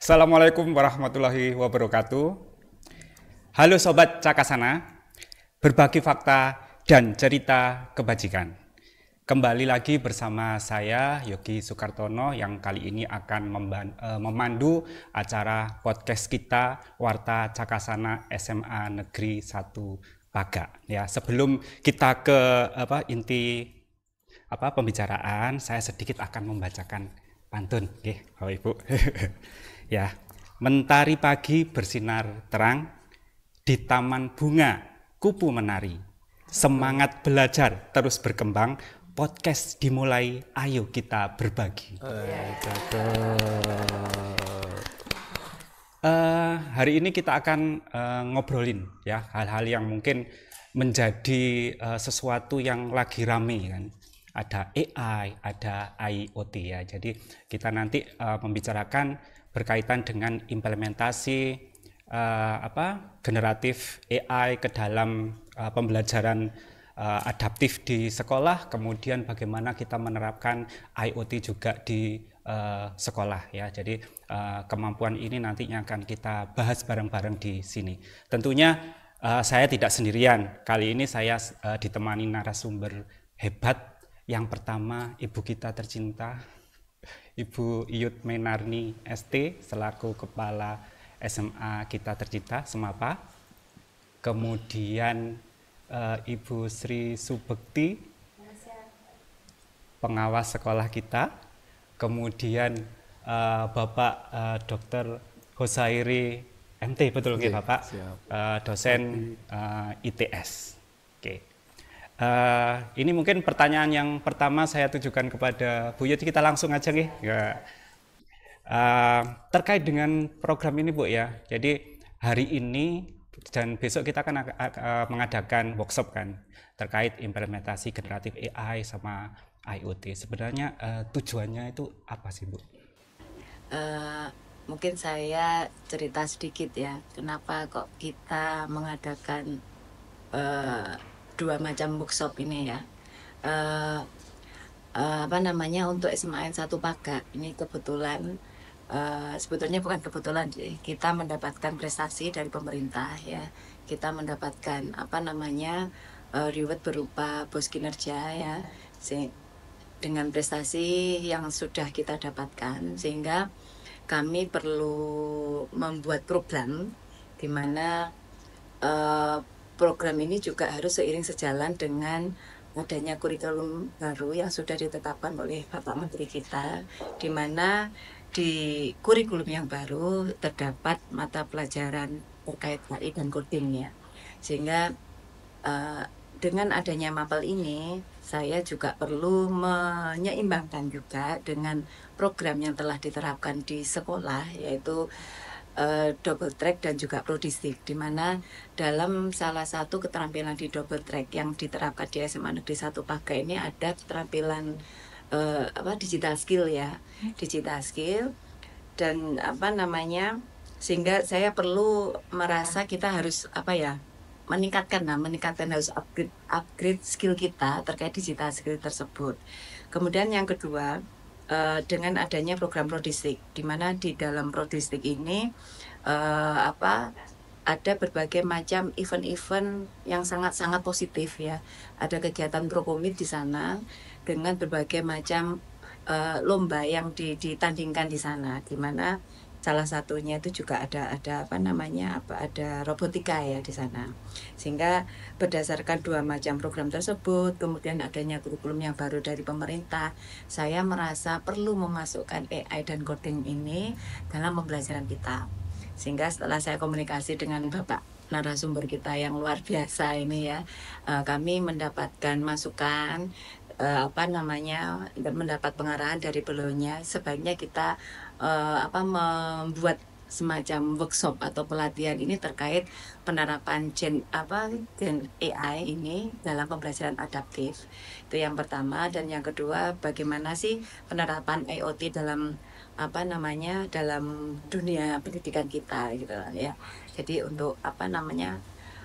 Assalamualaikum warahmatullahi wabarakatuh. Halo Sobat Cakasana, berbagi fakta dan cerita kebajikan. Kembali lagi bersama saya Yogi Sukartono yang kali ini akan memandu acara podcast kita Warta Cakasana SMA Negeri 1 Baga. Ya, sebelum kita ke inti pembicaraan, saya sedikit akan membacakan pantun, Bapak Ibu. Ya, mentari pagi bersinar terang, di taman bunga kupu menari. Semangat belajar terus berkembang, podcast dimulai, ayo kita berbagi. Hari ini kita akan ngobrolin ya hal-hal yang mungkin menjadi sesuatu yang lagi rame kan. Ada AI, ada IoT ya. Jadi kita nanti membicarakan berkaitan dengan implementasi generatif AI ke dalam pembelajaran adaptif di sekolah, kemudian bagaimana kita menerapkan IoT juga di sekolah ya. Jadi kemampuan ini nantinya akan kita bahas bareng-bareng di sini. Tentunya saya tidak sendirian. Kali ini saya ditemani narasumber hebat. Yang pertama, ibu kita tercinta, Ibu Iyut Menarni ST selaku Kepala SMA kita tercinta Semapa. Kemudian Ibu Sri Subekti, pengawas sekolah kita. Kemudian Bapak Dr. Hosairi MT, betul nggih Bapak? Dosen ITS. Oke. Ini mungkin pertanyaan yang pertama saya tujukan kepada Bu Yudi, kita langsung aja nih ya. Terkait dengan program ini Bu ya, jadi hari ini dan besok kita akan mengadakan workshop kan terkait implementasi generatif AI sama IoT. Sebenarnya tujuannya itu apa sih Bu? Mungkin saya cerita sedikit ya, kenapa kok kita mengadakan dua macam workshop ini ya. Untuk SMA 1 Baga ini kebetulan, sebetulnya bukan kebetulan, kita mendapatkan prestasi dari pemerintah ya. Kita mendapatkan reward berupa bos kinerja ya, dengan prestasi yang sudah kita dapatkan, sehingga kami perlu membuat program di mana program ini juga harus seiring sejalan dengan adanya kurikulum baru yang sudah ditetapkan oleh Bapak Menteri kita, di mana di kurikulum yang baru terdapat mata pelajaran terkait AI dan coding ya. Sehingga dengan adanya mapel ini, saya juga perlu menyeimbangkan juga dengan program yang telah diterapkan di sekolah, yaitu double track dan juga prodistik, di mana dalam salah satu keterampilan di double track yang diterapkan di SMA Negeri 1 Baga ini ada keterampilan digital skill ya, digital skill dan sehingga saya perlu merasa kita harus meningkatkan harus upgrade skill kita terkait digital skill tersebut. Kemudian yang kedua, dengan adanya program prodistik, di mana di dalam prodistik ini ada berbagai macam event-event yang sangat-sangat positif ya. Ada kegiatan Prokomit di sana dengan berbagai macam lomba yang ditandingkan di sana, di mana salah satunya itu juga ada robotika ya di sana. Sehingga berdasarkan dua macam program tersebut, kemudian adanya kurikulum yang baru dari pemerintah, saya merasa perlu memasukkan AI dan coding ini dalam pembelajaran kita. Sehingga setelah saya komunikasi dengan Bapak narasumber kita yang luar biasa ini ya, kami mendapatkan masukan, dan mendapat pengarahan dari beliaunya, sebaiknya kita membuat semacam workshop atau pelatihan ini terkait penerapan Gen AI ini dalam pembelajaran adaptif. Itu yang pertama. Dan yang kedua, bagaimana sih penerapan IoT dalam dalam dunia pendidikan kita gitu ya. Jadi untuk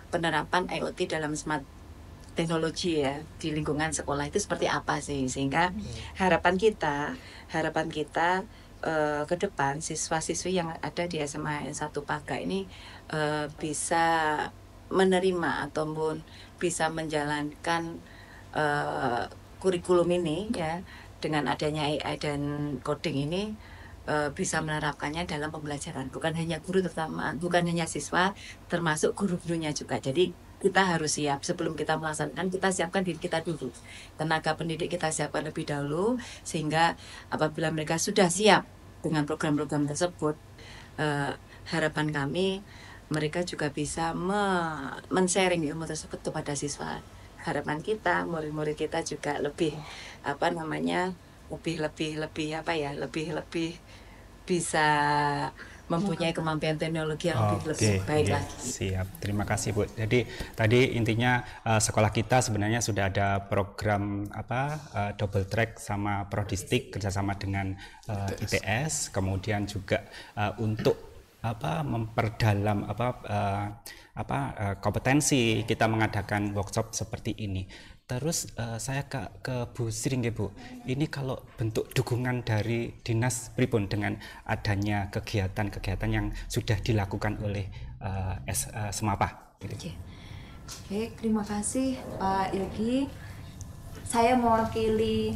penerapan IoT dalam smart teknologi ya di lingkungan sekolah itu seperti apa sih, sehingga harapan kita ke depan siswa-siswi yang ada di SMA N 1 Paga ini bisa menerima ataupun bisa menjalankan kurikulum ini ya, dengan adanya AI dan coding ini bisa menerapkannya dalam pembelajaran, bukan hanya guru, bukan hanya siswa, termasuk guru-gurunya juga. Jadi kita harus siap sebelum kita melaksanakan, kita siapkan diri kita dulu, tenaga pendidik kita siapkan lebih dahulu, sehingga apabila mereka sudah siap dengan program-program tersebut, harapan kami mereka juga bisa men-sharing ilmu tersebut kepada siswa. Harapan kita murid-murid kita juga lebih lebih bisa mempunyai kemampuan teknologi yang lebih baik lagi. Siap, terima kasih Bu. Jadi tadi intinya sekolah kita sebenarnya sudah ada program double track sama Prodistik kerjasama dengan ITS, kemudian juga untuk memperdalam kompetensi kita mengadakan workshop seperti ini. Terus saya ke Bu Sri nggih Bu. Ini kalau bentuk dukungan dari Dinas pripun dengan adanya kegiatan-kegiatan yang sudah dilakukan oleh Semapa. Oke, terima kasih Pak Yogi. Saya mewakili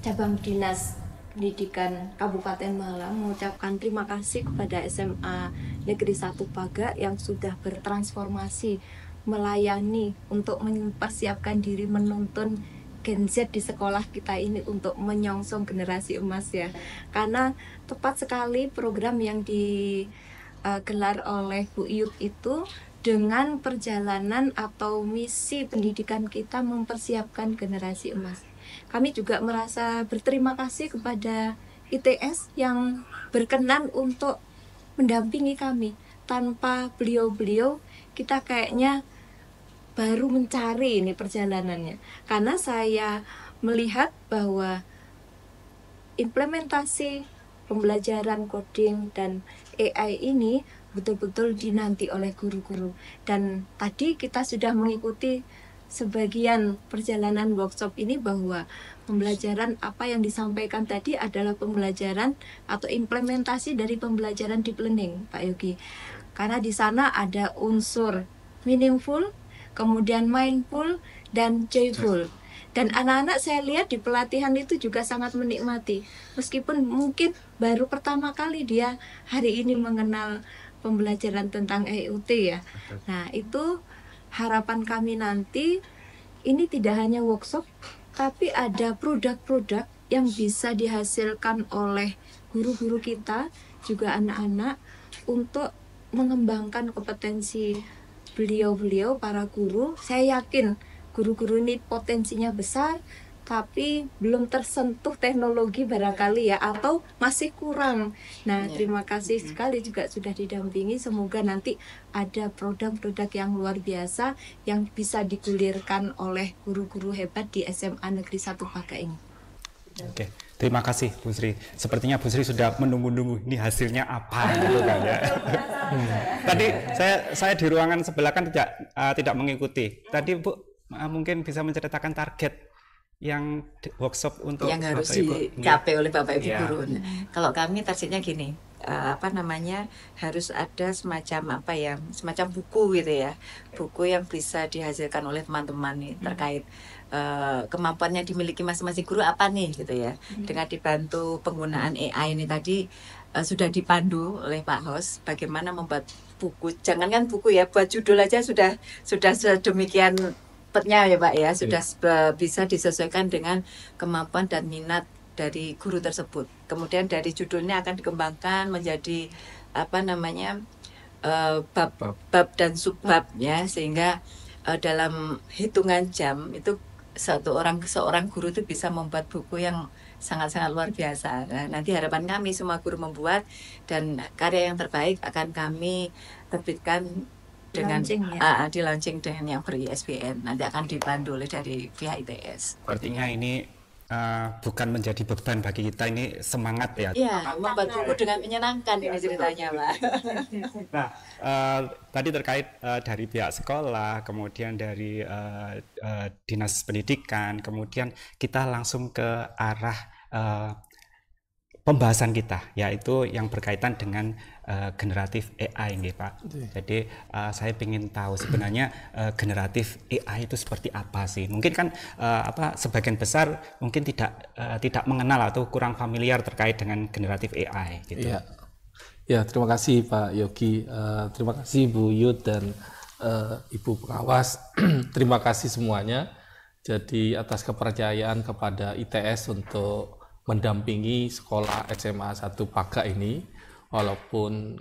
cabang Dinas Pendidikan Kabupaten Malang mengucapkan terima kasih kepada SMA Negeri 1 Paga yang sudah bertransformasi melayani untuk mempersiapkan diri menuntun Gen Z di sekolah kita ini untuk menyongsong generasi emas ya. Karena tepat sekali program yang digelar oleh Bu Iyut itu dengan perjalanan atau misi pendidikan kita mempersiapkan generasi emas. Kami juga merasa berterima kasih kepada ITS yang berkenan untuk mendampingi kami. Tanpa beliau-beliau kita kayaknya baru mencari ini perjalanannya. Karena saya melihat bahwa implementasi pembelajaran coding dan AI ini betul-betul dinanti oleh guru-guru. Dan tadi kita sudah mengikuti sebagian perjalanan workshop ini bahwa pembelajaran apa yang disampaikan tadi adalah pembelajaran atau implementasi dari pembelajaran deep learning, Pak Yogi. Karena di sana ada unsur meaningful, kemudian mindful dan joyful. Dan anak-anak saya lihat di pelatihan itu juga sangat menikmati. Meskipun mungkin baru pertama kali dia hari ini mengenal pembelajaran tentang IoT ya. Nah, itu harapan kami nanti ini tidak hanya workshop, tapi ada produk-produk yang bisa dihasilkan oleh guru-guru kita, juga anak-anak, untuk mengembangkan kompetensi beliau-beliau para guru. Saya yakin guru-guru ini potensinya besar, tapi belum tersentuh teknologi barangkali ya, atau masih kurang. Nah, terima kasih sekali juga sudah didampingi. Semoga nanti ada produk-produk yang luar biasa yang bisa digulirkan oleh guru-guru hebat di SMA Negeri 1 Paga ini. Oke, terima kasih Bu Sri. Sepertinya Bu Sri sudah menunggu-nunggu ini hasilnya apa gitu kan ya. Tadi saya di ruangan sebelah kan tidak mengikuti. Tadi Bu mungkin bisa menceritakan target yang workshop untuk yang harus dicapai oleh Bapak Ibu guru. Kalau kami targetnya gini, harus ada semacam buku gitu ya, buku yang bisa dihasilkan oleh teman-teman nih terkait kemampuan yang dimiliki masing-masing guru apa nih gitu ya. Dengan dibantu penggunaan AI ini tadi sudah dipandu oleh Pak Hos bagaimana membuat buku, jangankan buku ya, buat judul aja sudah sedemikian ya Pak ya, sudah bisa disesuaikan dengan kemampuan dan minat dari guru tersebut. Kemudian dari judulnya akan dikembangkan menjadi bab dan subbab ya, sehingga dalam hitungan jam itu seorang guru itu bisa membuat buku yang sangat-sangat luar biasa. Nah, nanti harapan kami semua guru membuat, dan karya yang terbaik akan kami terbitkan dengan di launching dengan yang ber-ISBN. Nanti akan dibantu oleh dari pihak ITS. Artinya ini bukan menjadi beban bagi kita, ini semangat ya. Iya, membuat buku dengan menyenangkan ini ceritanya, Pak. Nah, tadi terkait dari pihak sekolah, kemudian dari Dinas Pendidikan, kemudian kita langsung ke arah pembahasan kita, yaitu yang berkaitan dengan generatif AI, nggih Pak. Jadi saya ingin tahu sebenarnya generatif AI itu seperti apa sih? Mungkin kan sebagian besar mungkin tidak mengenal atau kurang familiar terkait dengan generatif AI gitu. Iya. Ya, terima kasih Pak Yogi, terima kasih Bu Yud dan Ibu pengawas, terima kasih semuanya. Jadi atas kepercayaan kepada ITS untuk mendampingi sekolah SMA 1 Paga ini, walaupun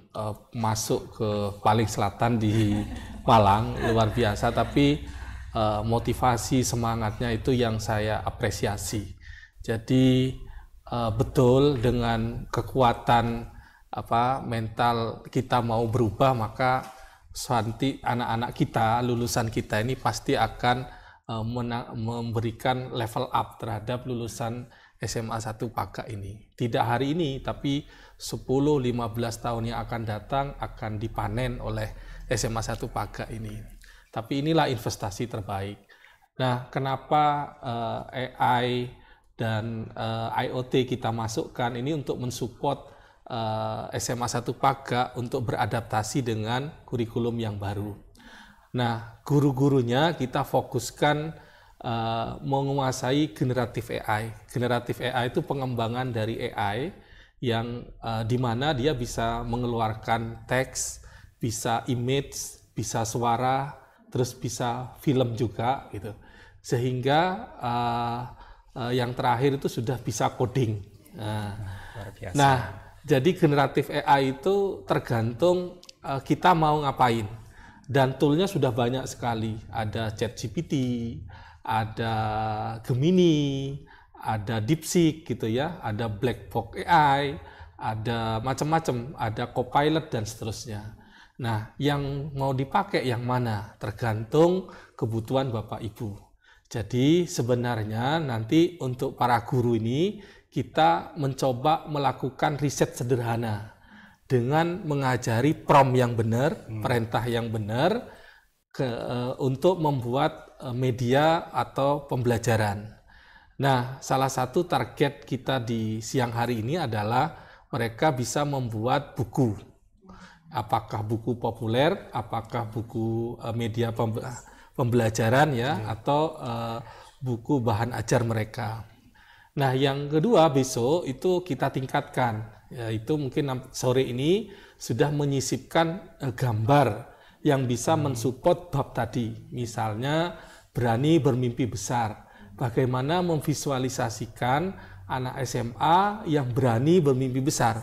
masuk ke paling selatan di Malang, luar biasa, tapi motivasi semangatnya itu yang saya apresiasi. Jadi betul dengan kekuatan mental kita mau berubah, maka nanti anak-anak kita, lulusan kita ini pasti akan memberikan level up terhadap lulusan SMA 1 Paga ini. Tidak hari ini, tapi 10-15 tahun yang akan datang akan dipanen oleh SMA 1 Paga ini. Tapi inilah investasi terbaik. Nah, kenapa AI dan IoT kita masukkan ini untuk mensupport SMA 1 Paga untuk beradaptasi dengan kurikulum yang baru. Nah, guru-gurunya kita fokuskan menguasai generatif AI. Generatif AI itu pengembangan dari AI yang di mana dia bisa mengeluarkan teks, bisa image, bisa suara, terus bisa film juga gitu. Sehingga yang terakhir itu sudah bisa coding. Nah, jadi generatif AI itu tergantung kita mau ngapain. Dan toolnya sudah banyak sekali. Ada ChatGPT, ada Gemini, ada DeepSeek gitu ya, ada Black Box AI, ada macam-macam, ada Copilot dan seterusnya. Nah, yang mau dipakai yang mana? Tergantung kebutuhan Bapak Ibu. Jadi sebenarnya nanti untuk para guru ini kita mencoba melakukan riset sederhana dengan mengajari prompt yang benar, perintah yang benar untuk membuat media atau pembelajaran. Nah, salah satu target kita di siang hari ini adalah mereka bisa membuat buku. Apakah buku populer, apakah buku media pembelajaran ya, atau buku bahan ajar mereka. Nah, yang kedua besok itu kita tingkatkan, yaitu mungkin sore ini sudah menyisipkan gambar yang bisa mensupport bab tadi. Misalnya berani bermimpi besar. Bagaimana memvisualisasikan anak SMA yang berani bermimpi besar.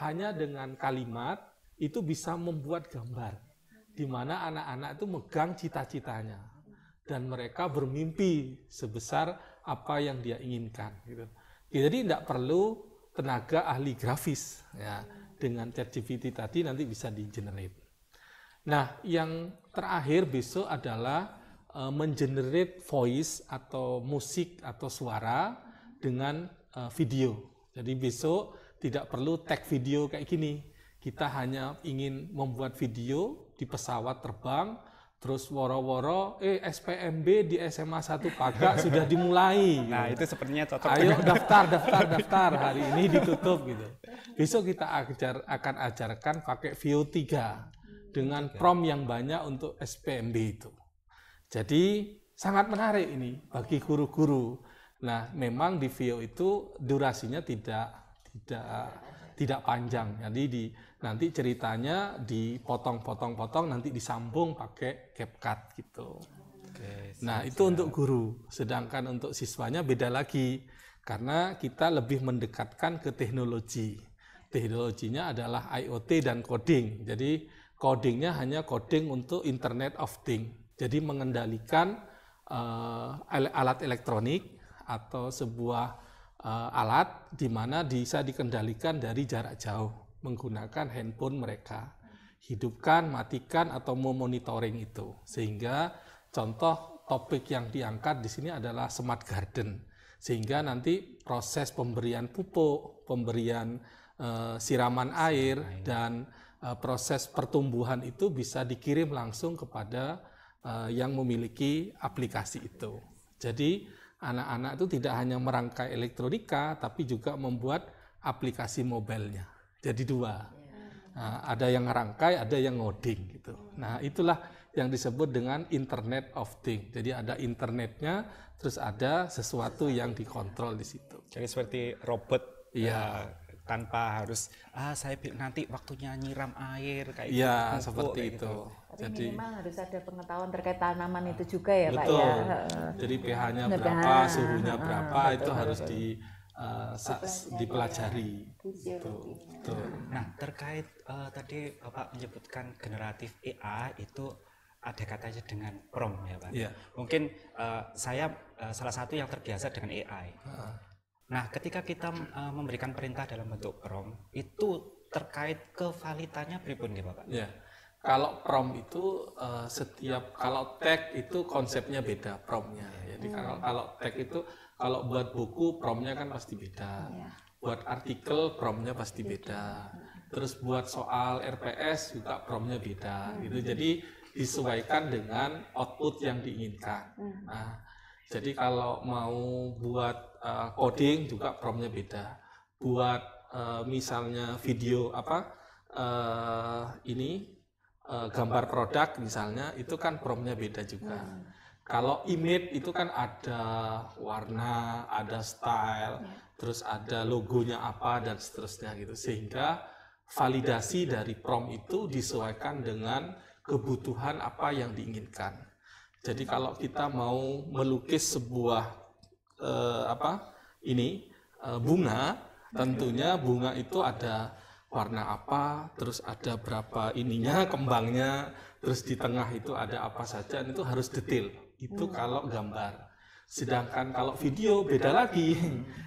Hanya dengan kalimat itu bisa membuat gambar, di mana anak-anak itu megang cita-citanya. Dan mereka bermimpi sebesar apa yang dia inginkan. Gitu. Jadi tidak perlu tenaga ahli grafis. Ya. Dengan ChatGPT tadi nanti bisa di-generate. Nah, yang terakhir besok adalah mengenerate voice atau musik atau suara dengan video. Jadi besok tidak perlu tag video kayak gini. Kita hanya ingin membuat video di pesawat terbang, terus woro-woro, SPMB di SMA 1 Paga sudah dimulai. Nah, itu sepertinya cocok. Ayo daftar, hari ini ditutup gitu. Besok kita akan ajarkan pakai VO3 dengan prompt yang banyak untuk SPMB itu. Jadi sangat menarik ini bagi guru-guru. Nah, memang di VO itu durasinya tidak panjang. Jadi nanti ceritanya dipotong-potong-potong, nanti disambung pakai CapCut gitu. Oke, nah, itu untuk guru. Sedangkan untuk siswanya beda lagi, karena kita lebih mendekatkan ke teknologi. Teknologinya adalah IoT dan coding. Jadi codingnya hanya coding untuk Internet of Things. Jadi mengendalikan alat elektronik atau sebuah alat di mana bisa dikendalikan dari jarak jauh menggunakan handphone mereka. Hidupkan, matikan atau memonitoring itu. Sehingga contoh topik yang diangkat di sini adalah smart garden. Sehingga nanti proses pemberian pupuk, pemberian siraman air dan proses pertumbuhan itu bisa dikirim langsung kepada yang memiliki aplikasi itu. Jadi anak-anak itu tidak hanya merangkai elektronika, tapi juga membuat aplikasi mobilenya. Jadi dua. Nah, ada yang ngerangkai, ada yang ngoding gitu. Nah, itulah yang disebut dengan Internet of Things. Jadi ada internetnya, terus ada sesuatu yang dikontrol di situ. Jadi seperti robot, Iya. tanpa harus saya nanti waktunya nyiram air kayak Iya, gitu, seperti kayak itu. Tapi Jadi minimal harus ada pengetahuan terkait tanaman itu juga ya Pak betul. ya. Jadi pH-nya Nah, berapa, pH, suhunya berapa, betul, itu harus betul. dipelajari. Fisiologinya. Betul. Nah, terkait tadi Bapak menyebutkan generatif AI itu ada katanya dengan prompt ya Pak. Iya. Mungkin saya salah satu yang terbiasa dengan AI. Nah, ketika kita memberikan perintah dalam bentuk prompt, itu terkait kevalitannya pripun nggih Bapak? Ya, kalau prompt itu kalau tag itu konsepnya beda promptnya. Jadi kalau tag itu kalau buat buku promptnya kan pasti beda. Buat artikel promptnya pasti beda. Terus buat soal RPS juga promptnya beda. Gitu. Jadi disesuaikan dengan output yang diinginkan. Nah, jadi kalau mau buat coding juga promptnya beda. Buat misalnya video gambar produk misalnya itu kan promptnya beda juga. Kalau image itu kan ada warna, ada style, terus ada logonya apa dan seterusnya gitu. Sehingga validasi dari prompt itu disesuaikan dengan kebutuhan apa yang diinginkan. Jadi kalau kita mau melukis sebuah bunga, tentunya bunga itu ada warna apa, terus ada berapa kembangnya, terus di tengah itu ada apa saja, dan itu harus detail. Itu kalau gambar. Sedangkan kalau video beda lagi,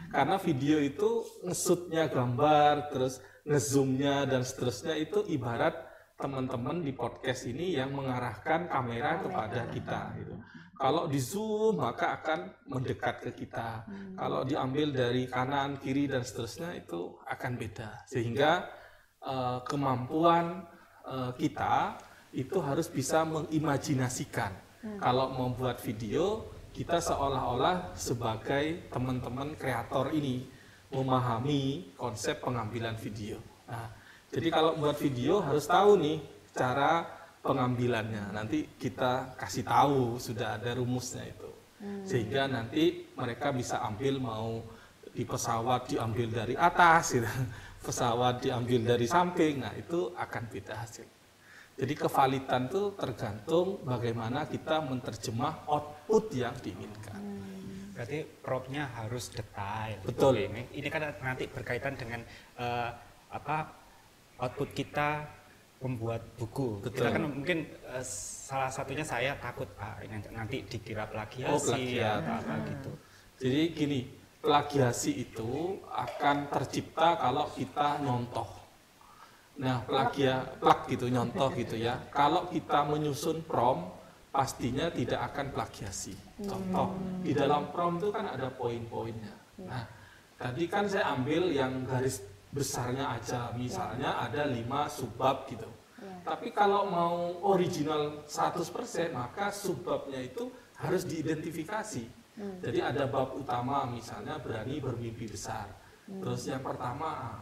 karena video itu nge-shootnya gambar, terus nge-zoomnya dan seterusnya itu ibarat teman-teman di podcast ini yang mengarahkan kamera kepada kita. Gitu. Kalau di zoom maka akan mendekat ke kita. Kalau diambil dari kanan, kiri dan seterusnya itu akan beda. Sehingga kemampuan kita itu harus bisa mengimajinasikan. Kalau membuat video, kita seolah-olah sebagai teman-teman kreator ini memahami konsep pengambilan video. Nah, jadi kalau buat video harus tahu nih cara pengambilannya. Nanti kita kasih tahu, sudah ada rumusnya itu. Sehingga nanti mereka bisa ambil mau di pesawat diambil dari atas gitu. Pesawat diambil dari samping. Nah, itu akan beda hasil. Jadi kevalitan itu tergantung bagaimana kita menerjemah output yang diinginkan. Berarti promptnya harus detail. Betul. Ini kan nanti berkaitan dengan output kita membuat buku. Betul. Kita kan mungkin salah satunya saya takut nanti dikira plagiasi atau apa gitu. Jadi gini, plagiasi itu akan tercipta kalau kita nyontoh. Nah, nyontoh gitu ya. Kalau kita menyusun prompt, pastinya tidak akan plagiasi. Contoh, di dalam prompt itu kan ada poin-poinnya. Nah, tadi kan saya ambil yang garis besarnya aja, misalnya ada 5 subbab gitu. Tapi kalau mau original 100%, maka subbabnya itu harus diidentifikasi. Jadi ada bab utama, misalnya berani bermimpi besar. Terus yang pertama,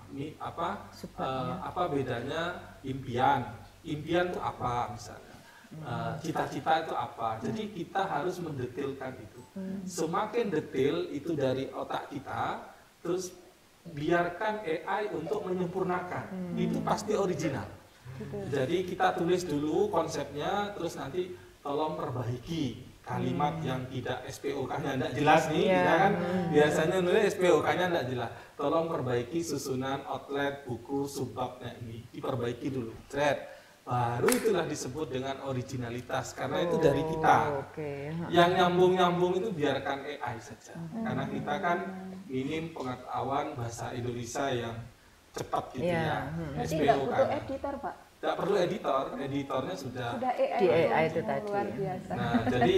apa bedanya impian? Impian itu apa misalnya? Cita-cita itu apa? Jadi kita harus mendetailkan itu. Semakin detail itu dari otak kita, terus biarkan AI untuk menyempurnakan. Itu pasti original. Jadi kita tulis dulu konsepnya, terus nanti tolong perbaiki kalimat yang tidak SPOK-nya tidak jelas nih, kita kan biasanya nulis SPOK-nya tidak jelas. Tolong perbaiki susunan outlet buku subbabnya ini, diperbaiki dulu. Baru itulah disebut dengan originalitas karena itu dari kita. Yang nyambung-nyambung itu biarkan AI saja. Karena kita kan minim pengetahuan bahasa Indonesia yang cepat gitu ya. Nanti nggak butuh editor, Pak. Tidak perlu editor, editornya sudah AI di AI itu tadi. luar biasa. Nah, jadi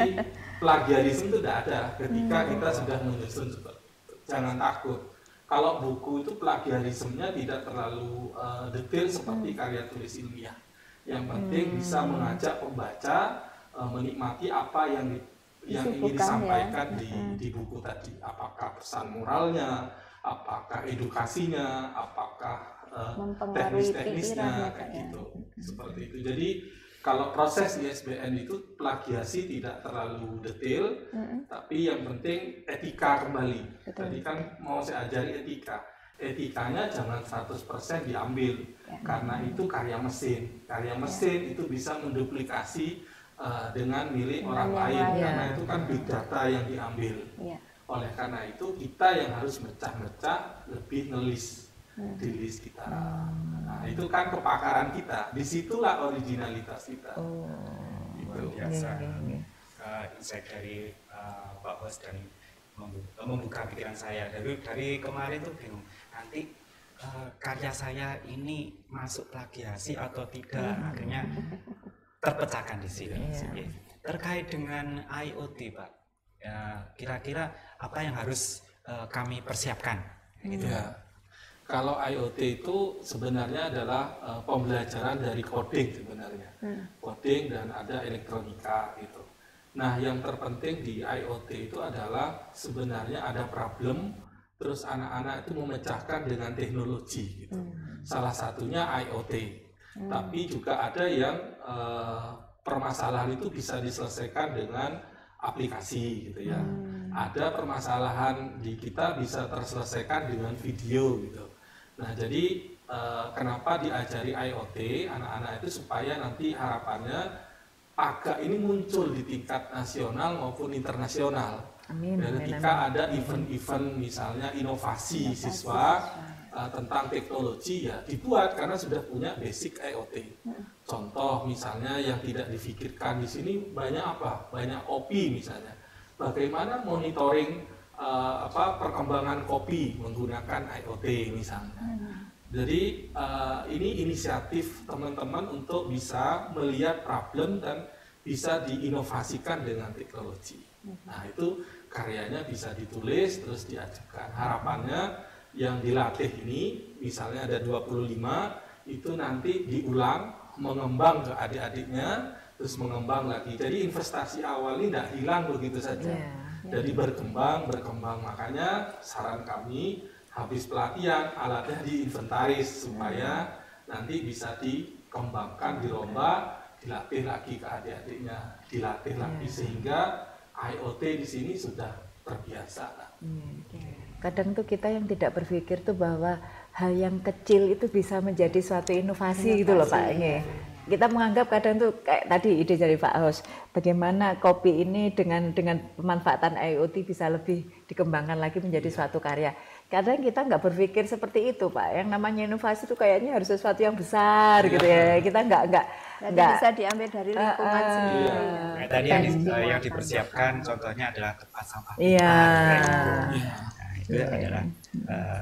plagiarisme itu tidak ada ketika kita sudah menyusun seperti itu. Jangan takut. Kalau buku itu plagiarismenya tidak terlalu detail seperti karya tulis ilmiah. Yang penting bisa mengajak pembaca menikmati apa yang ingin disampaikan di buku tadi. Apakah pesan moralnya, apakah edukasinya, apakah Mempengaruhi teknis-teknisnya, pikiran, kayak Pak, ya. gitu. Seperti itu. Jadi kalau proses ISBN itu plagiasi tidak terlalu detail, tapi yang penting etika kembali. Tadi kan mau saya ajari etika. Etikanya jangan 100% diambil, karena itu karya mesin. Karya mesin itu bisa menduplikasi dengan milik orang lain, karena itu kan big data yang diambil. Oleh karena itu kita yang harus mecah-mecah, lebih ngelis di list kita. Nah, itu kan kepakaran kita. Disitulah originalitas kita. Luar biasa. Insight dari Pak Bos dan membuka pikiran saya. Dari kemarin tuh bingung. Nanti karya saya ini masuk plagiasi atau tidak? Akhirnya terpecahkan di sini. Terkait dengan IoT, Pak. Ya, kira-kira apa yang harus kami persiapkan? Gitu. Ya. Kalau IoT itu sebenarnya adalah pembelajaran dari coding sebenarnya, coding dan ada elektronika gitu. Nah, yang terpenting di IoT itu adalah sebenarnya ada problem, terus anak-anak itu memecahkan dengan teknologi gitu. Salah satunya IoT, tapi juga ada yang permasalahan itu bisa diselesaikan dengan aplikasi gitu ya. Ada permasalahan di kita bisa terselesaikan dengan video gitu. Nah, jadi kenapa diajari IoT anak-anak itu supaya nanti harapannya AGA ini muncul di tingkat nasional maupun internasional. Amin. Dan ketika ada event-event misalnya inovasi siswa tentang teknologi ya dibuat karena sudah punya basic IoT. Contoh misalnya yang tidak difikirkan di sini banyak apa? Banyak kopi misalnya. Bagaimana monitoring perkembangan kopi menggunakan IoT misalnya. Jadi ini inisiatif teman-teman untuk bisa melihat problem dan bisa diinovasikan dengan teknologi. Nah, itu karyanya bisa ditulis terus diajukan. Harapannya yang dilatih ini misalnya ada 25 itu nanti diulang, mengembang ke adik-adiknya, terus mengembang lagi. Jadi investasi awal ini tidak hilang begitu saja. Jadi berkembang. Makanya saran kami habis pelatihan alatnya diinventaris supaya nanti bisa dikembangkan, dirombak, dilatih lagi ke adik-adiknya, dilatih lagi sehingga IoT di sini sudah terbiasa. Kadang tuh kita yang tidak berpikir tuh bahwa hal yang kecil itu bisa menjadi suatu inovasi gitu loh Pak. Kita menganggap kadang tuh kayak tadi ide dari Pak Hos, bagaimana kopi ini dengan pemanfaatan IoT bisa lebih dikembangkan lagi menjadi suatu karya. Kadang kita nggak berpikir seperti itu Pak. Yang namanya inovasi itu kayaknya harus sesuatu yang besar gitu ya. Kita nggak bisa diambil dari lingkungan sendiri. Nah, tadi yang dipersiapkan contohnya adalah tempat sampah. Itu adalah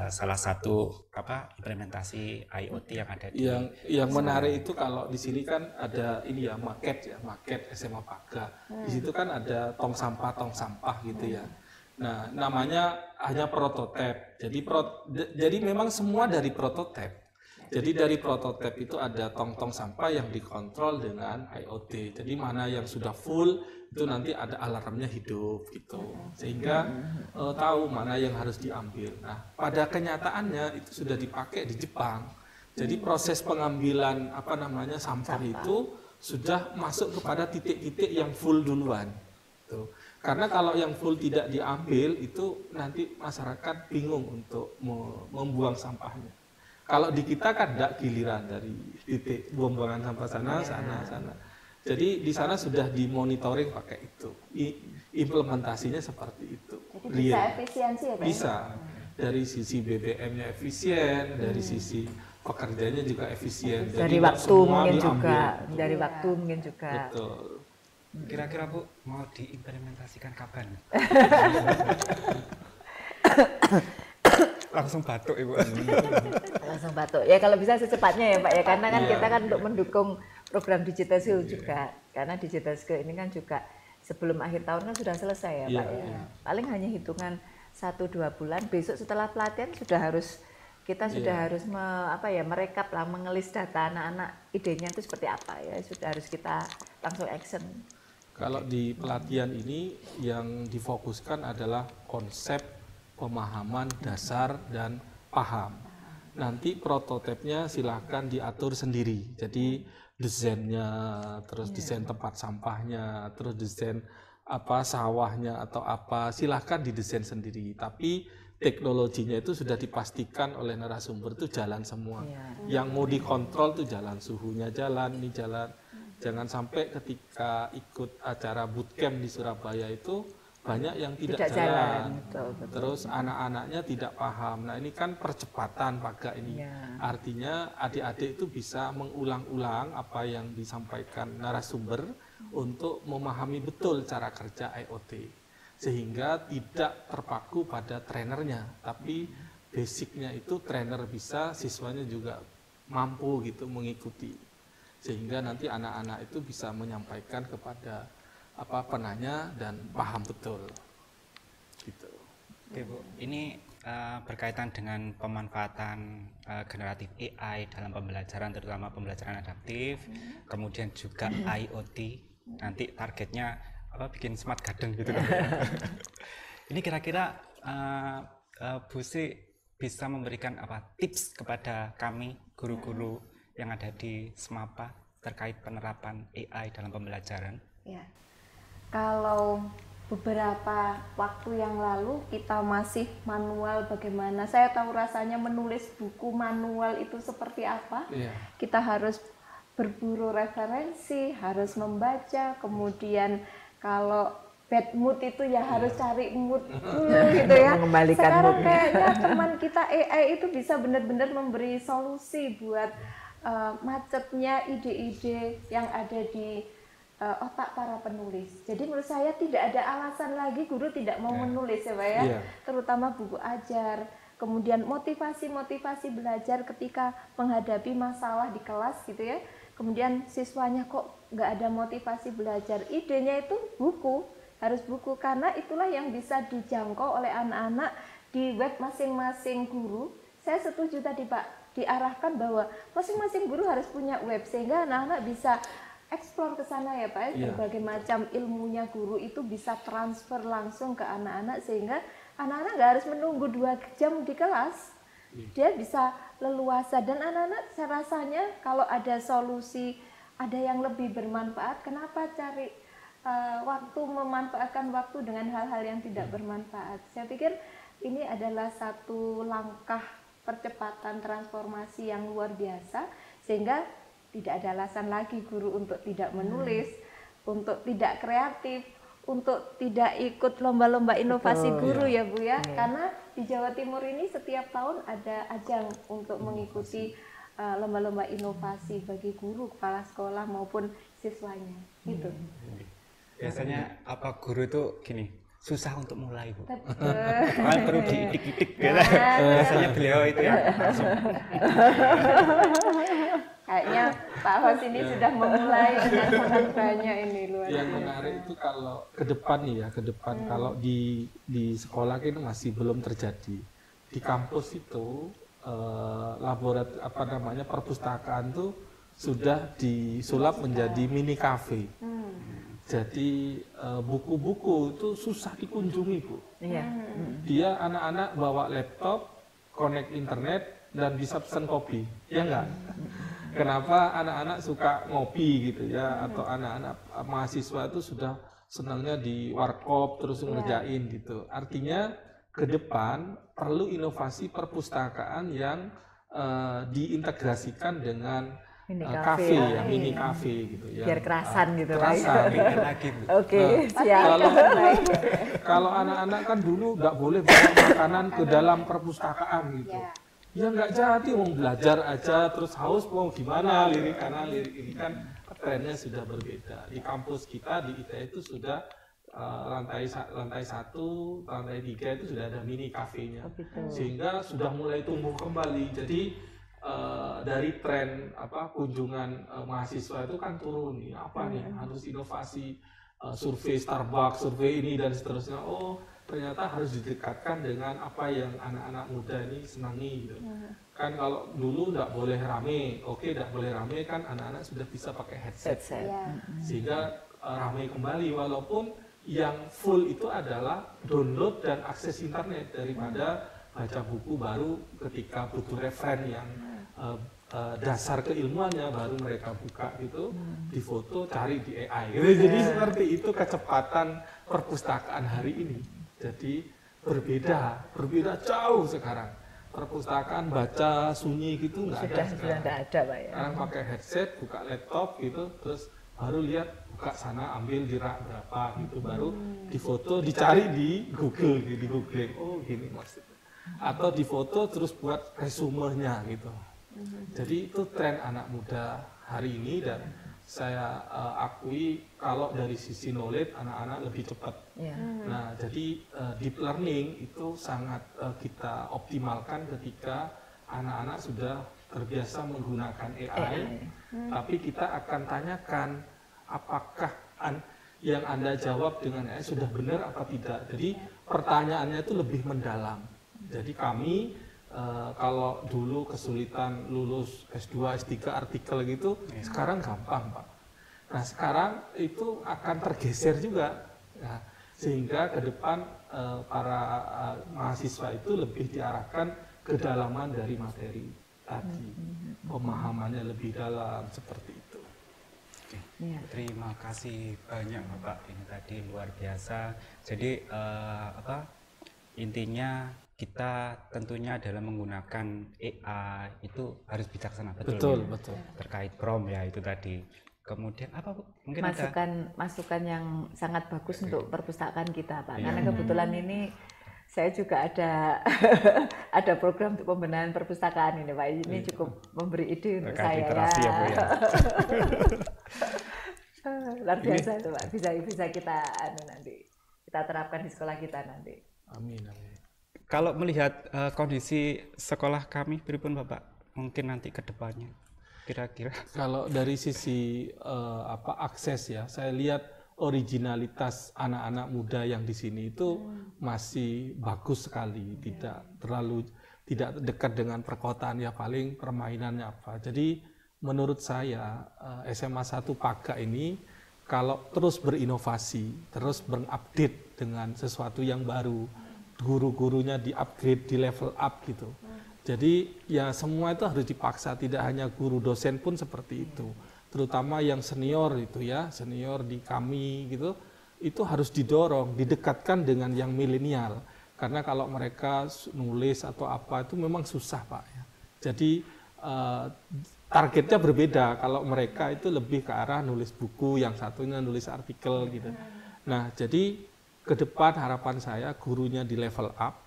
salah satu implementasi IoT yang ada di yang menarik itu kalau di sini kan ada ini ya maket SMA Paga. Di situ kan ada tong sampah gitu ya. Nah, namanya hanya prototipe. Jadi memang semua dari prototipe. Jadi dari prototipe itu ada tong-tong sampah yang dikontrol dengan IoT. Jadi mana yang sudah full itu nanti ada alarmnya hidup gitu. Sehingga tahu mana yang harus diambil. Nah, pada kenyataannya itu sudah dipakai di Jepang. Jadi proses pengambilan sampah itu sudah masuk kepada titik-titik yang full duluan. Tuh. Karena kalau yang full tidak diambil itu nanti masyarakat bingung untuk membuang sampahnya. Kalau di kita kan tidak giliran dari titik pembuangan sampah sana. Jadi di sana sudah dimonitoring pakai itu. Implementasinya seperti itu. Jadi bisa efisiensi ya Pak? Bisa. Dari sisi BBM-nya efisien, dari sisi pekerjanya juga efisien. Dari waktu mungkin juga. Betul. Kira-kira Bu mau diimplementasikan kapan? Langsung batuk Ibu. Langsung batuk. Ya kalau bisa secepatnya ya Pak ya, karena kan kita kan untuk mendukung program Digital Skill juga. Karena Digital Skill ini kan juga sebelum akhir tahun kan sudah selesai ya Pak ya. Paling hanya hitungan 1-2 bulan. Besok setelah pelatihan kita sudah harus merekap lah, mengelis data anak-anak, idenya itu seperti apa ya, sudah harus kita langsung action. Kalau di pelatihan ini yang difokuskan adalah konsep pemahaman dasar dan paham. Nanti prototipenya silahkan diatur sendiri. Jadi desainnya, terus desain tempat sampahnya, terus desain sawahnya atau apa, silahkan didesain sendiri. Tapi teknologinya itu sudah dipastikan oleh narasumber itu jalan semua. Yang mau dikontrol itu jalan, suhunya jalan, ini jalan. Jangan sampai ketika ikut acara bootcamp di Surabaya itu banyak yang tidak jalan. Betul. Terus anak-anaknya tidak paham. Nah ini kan percepatan Pak ini. Artinya adik-adik itu bisa mengulang-ulang apa yang disampaikan narasumber untuk memahami betul cara kerja IoT. Sehingga tidak terpaku pada trainernya. Tapi basicnya itu trainer bisa, siswanya juga mampu gitu mengikuti. Sehingga nanti anak-anak itu bisa menyampaikan kepada penanya dan paham betul gitu. Oke Bu, ini berkaitan dengan pemanfaatan generatif AI dalam pembelajaran, terutama pembelajaran adaptif, kemudian juga IoT, nanti targetnya bikin smart garden gitu kan. Ini kira-kira Bu Sri bisa memberikan tips kepada kami guru-guru yang ada di SMAPA terkait penerapan AI dalam pembelajaran? Ya. Kalau beberapa waktu yang lalu kita masih manual, bagaimana saya tahu rasanya menulis buku manual itu seperti apa. Kita harus berburu referensi, harus membaca, kemudian kalau bad mood itu ya harus cari mood dulu gitu ya. Sekarang kayaknya teman kita AI itu bisa benar-benar memberi solusi buat macetnya ide-ide yang ada di otak para penulis. Jadi menurut saya tidak ada alasan lagi guru tidak mau menulis ya Pak ya. Terutama buku ajar. Kemudian motivasi belajar ketika menghadapi masalah di kelas gitu ya. Kemudian siswanya kok nggak ada motivasi belajar. Idenya itu buku, harus buku karena itulah yang bisa dijangkau oleh anak-anak di web masing-masing guru. Saya setuju tadi Pak, diarahkan bahwa masing-masing guru harus punya web sehingga anak-anak bisa eksplor ke sana ya Pak, berbagai macam ilmunya guru itu bisa transfer langsung ke anak-anak sehingga anak-anak nggak harus menunggu 2 jam di kelas, dia bisa leluasa dan anak-anak rasanya kalau ada solusi, ada yang lebih bermanfaat, kenapa cari waktu memanfaatkan waktu dengan hal-hal yang tidak bermanfaat. Saya pikir ini adalah satu langkah percepatan transformasi yang luar biasa sehingga tidak ada alasan lagi guru untuk tidak menulis, untuk tidak kreatif, untuk tidak ikut lomba-lomba inovasi guru ya Bu ya. Karena di Jawa Timur ini setiap tahun ada ajang untuk mengikuti lomba-lomba inovasi bagi guru, kepala sekolah maupun siswanya. Gitu. Biasanya guru itu gini, susah untuk mulai Bu. Betul. Perlu diidik-idik gitu. Biasanya beliau itu ya langsung. Kayaknya Pak Hos ini sudah memulai dengan sangat banyak ini luar biasa. Yang menarik itu kalau ke depan kalau di sekolah itu masih belum terjadi. Di kampus itu perpustakaan itu sudah disulap menjadi mini cafe. Jadi buku-buku itu susah dikunjungi Bu. Dia anak-anak bawa laptop, connect internet dan bisa pesan kopi, ya enggak? Kenapa anak-anak suka ngopi gitu ya, atau anak-anak mahasiswa itu sudah senangnya di warkop terus ngerjain gitu. Artinya ke depan perlu inovasi perpustakaan yang diintegrasikan dengan kafe ya, mini kafe gitu ya. Biar kerasan gitu kerasan lagi Bu. Oke, siap. Kalau anak-anak kan dulu nggak boleh bawa makanan ke dalam perpustakaan gitu. Ya nggak jadi, mau belajar aja terus haus mau gimana, lirik kanan lirik ini kan trennya sudah berbeda. Di kampus kita di ITE itu sudah lantai 1, lantai 3 itu sudah ada mini kafenya, sehingga sudah mulai tumbuh kembali. Jadi dari tren kunjungan mahasiswa itu kan turun nih, harus inovasi, survei Starbucks, survei ini dan seterusnya. Oh ternyata harus didekatkan dengan apa yang anak-anak muda ini senangi gitu. Kan kalau dulu nggak boleh rame, nggak boleh rame kan anak-anak sudah bisa pakai headset. Sehingga rame kembali walaupun yang full itu adalah download dan akses internet daripada baca buku baru ketika butuh referen yang dasar keilmuannya baru mereka buka gitu, difoto, cari di AI gitu. Jadi seperti itu kecepatan perpustakaan hari ini. Jadi berbeda jauh sekarang. Perpustakaan baca sunyi gitu nggak ada sekarang. Sudah ada Pak ya. Sekarang pakai headset, buka laptop gitu, terus baru lihat, buka sana, ambil di rak berapa gitu, baru difoto, dicari di Google, di googling, oh gini maksudnya. Atau difoto terus buat resumenya gitu. Jadi itu tren anak muda hari ini, dan saya akui kalau dari sisi knowledge anak-anak lebih cepat. Nah, jadi deep learning itu sangat kita optimalkan ketika anak-anak sudah terbiasa menggunakan AI. Tapi kita akan tanyakan apakah yang Anda jawab dengan AI sudah benar apa tidak. Jadi pertanyaannya itu lebih mendalam. Jadi kami kalau dulu kesulitan lulus S2, S3 artikel gitu, sekarang gampang Pak. Nah sekarang itu akan tergeser juga, nah, sehingga ke depan para mahasiswa itu lebih diarahkan kedalaman dari materi tadi, pemahamannya lebih dalam seperti itu. Terima kasih banyak Bapak, ini tadi luar biasa. Jadi intinya kita tentunya dalam menggunakan AI itu harus bijaksana, betul. Terkait prompt ya itu tadi. Kemudian apa Bu? Mungkin masukan yang sangat bagus untuk perpustakaan kita Pak. Karena kebetulan ini saya juga ada program untuk pembenahan perpustakaan ini Pak. Ini cukup memberi ide untuk saya. Literasi ya Bu ya. Luar biasa itu Pak. Bisa kita nanti kita terapkan di sekolah kita nanti. Amin. Kalau melihat kondisi sekolah kami, pripun Bapak? Mungkin nanti ke depannya, kira-kira. Kalau dari sisi akses ya, saya lihat originalitas anak-anak muda yang di sini itu masih bagus sekali, tidak dekat dengan perkotaan ya, paling permainannya apa. Jadi menurut saya SMA 1 Paga ini kalau terus berinovasi, terus mengupdate dengan sesuatu yang baru, guru-gurunya di-upgrade, di level up gitu. Jadi ya semua itu harus dipaksa, tidak hanya guru, dosen pun seperti itu. Terutama yang senior itu ya, senior di kami gitu, itu harus didorong, didekatkan dengan yang milenial. Karena kalau mereka nulis atau apa itu memang susah Pak ya. Jadi targetnya berbeda, kalau mereka itu lebih ke arah nulis buku, yang satunya nulis artikel gitu. Nah jadi ke depan harapan saya gurunya di level up,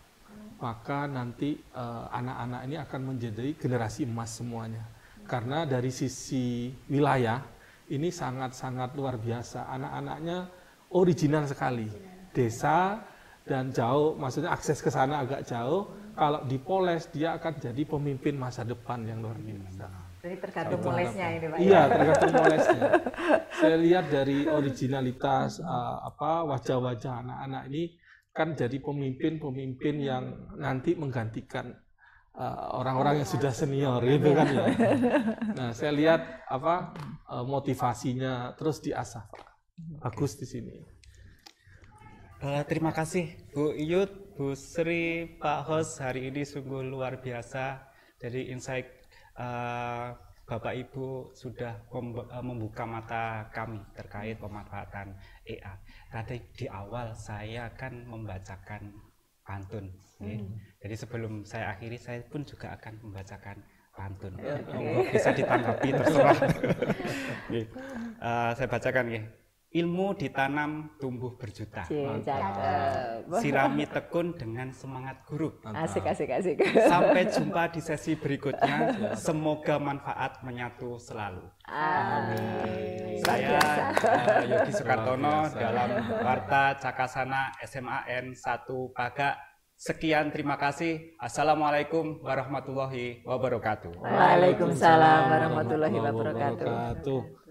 maka nanti anak-anak ini akan menjadi generasi emas semuanya. Karena dari sisi wilayah ini sangat-sangat luar biasa, anak-anaknya original sekali. Desa dan jauh, maksudnya akses ke sana agak jauh, kalau dipoles dia akan jadi pemimpin masa depan yang luar biasa. Jadi tergantung molesnya ini Pak. Iya, tergantung molesnya. Saya lihat dari originalitas wajah-wajah anak-anak ini kan jadi pemimpin-pemimpin yang nanti menggantikan orang-orang yang sudah senior gitu kan ya. Nah, saya lihat motivasinya terus diasah Pak. Bagus di sini. Terima kasih Bu Iyut, Bu Sri, Pak Hos, hari ini sungguh luar biasa. Jadi insight Bapak Ibu sudah membuka mata kami terkait pemanfaatan AI. Tadi di awal saya akan membacakan pantun. Jadi sebelum saya akhiri, saya pun juga akan membacakan pantun. Bisa ditanggapi terserah. Saya bacakan ya. Ilmu ditanam tumbuh berjuta. Sirami tekun dengan semangat guru. Asik. Sampai jumpa di sesi berikutnya. Semoga manfaat menyatu selalu. Amin. Saya Yogi Sukartono dalam Warta Cakasana SMAN 1 Paga. Sekian, terima kasih. Assalamualaikum warahmatullahi wabarakatuh. Waalaikumsalam warahmatullahi wabarakatuh.